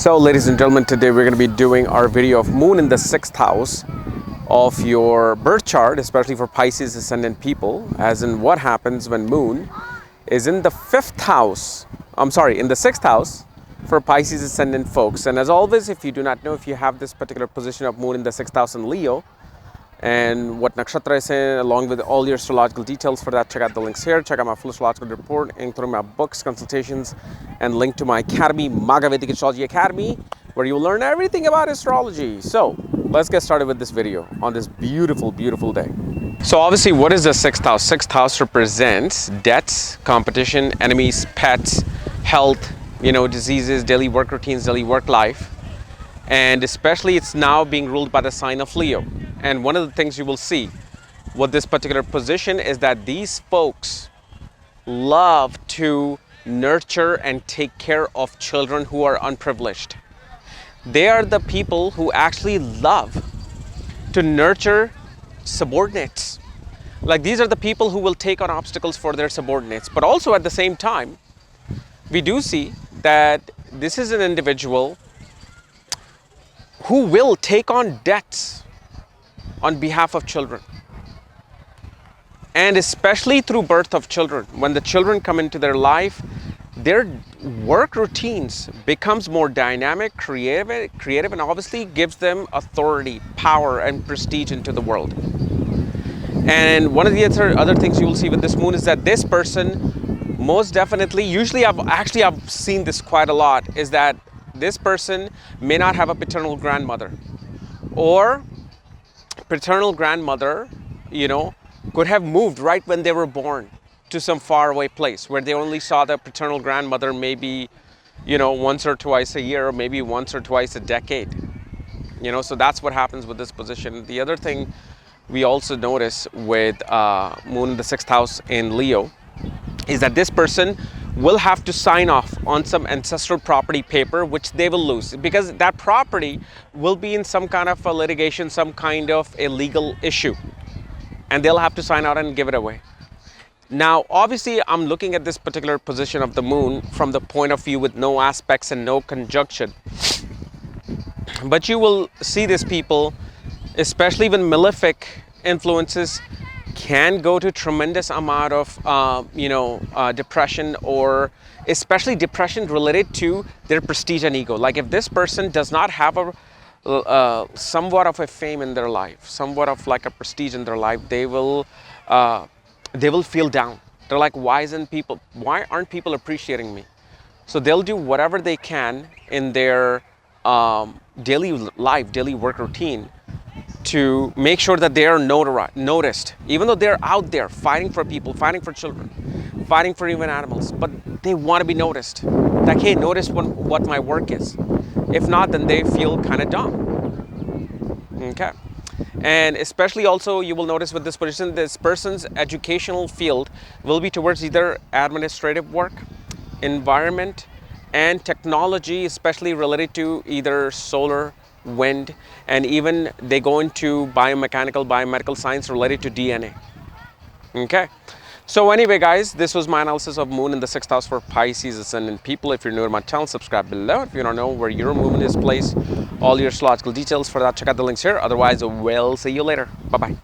So ladies and gentlemen, today we're going to be doing our video of moon in the 6th house of your birth chart, especially for Pisces ascendant people, as in what happens when moon is in the 5th house, in the 6th house for Pisces ascendant folks. And as always, if you do not know if you have this particular position of moon in the 6th house in Leo and what nakshatra is in, along with all your astrological details for that, check out the links here. Check out my full astrological report, including my books, consultations, and link to my academy, Vedic Astrology Academy, where you'll learn everything about astrology. So let's get started with this video on this beautiful, beautiful day. So obviously, what is the 6th house? 6th house represents debts, competition, enemies, pets, health, diseases, daily work routines, daily work life. And especially it's now being ruled by the sign of Leo. And one of the things you will see with this particular position is that these folks love to nurture and take care of children who are unprivileged. They are the people who actually love to nurture subordinates. Like, these are the people who will take on obstacles for their subordinates. But also at the same time, we do see that this is an individual who will take on debts on behalf of children. And especially through birth of children, when the children come into their life, their work routines becomes more dynamic, creative, and obviously gives them authority, power, and prestige into the world. And one of the other things you will see with this moon is that this person, most definitely, usually I've seen this quite a lot, is that this person may not have a paternal grandmother, or paternal grandmother, could have moved right when they were born to some faraway place where they only saw the paternal grandmother maybe, once or twice a year, or maybe once or twice a decade. So that's what happens with this position. The other thing we also notice with moon in the 6th house in Leo is that this person will have to sign off on some ancestral property paper, which they will lose because that property will be in some kind of a litigation, some kind of a legal issue, and they'll have to sign out and give it away. Now, obviously, I'm looking at this particular position of the moon from the point of view with no aspects and no conjunction. But you will see these people, especially when malefic influences, can go to tremendous amount of depression, or especially depression related to their prestige and ego. Like, if this person does not have a somewhat of a fame in their life, somewhat of like a prestige in their life, they will feel down. They're like, why aren't people appreciating me? So they'll do whatever they can in their daily life, daily work routine, to make sure that they are noticed, even though they're out there fighting for people, fighting for children, fighting for even animals, but they want to be noticed. Like, hey, notice what my work is. If not, then they feel kind of dumb. Okay. And especially also, you will notice with this position, this person's educational field will be towards either administrative work, environment, and technology, especially related to either solar, wind, and even they go into biomedical science related to DNA. Okay. So anyway, guys, this was my analysis of moon in the 6th house for Pisces ascendant people. If you're new to my channel, subscribe below. If you don't know where your moon is placed, all your astrological details for that, check out the links here. Otherwise, we'll see you later. Bye-bye.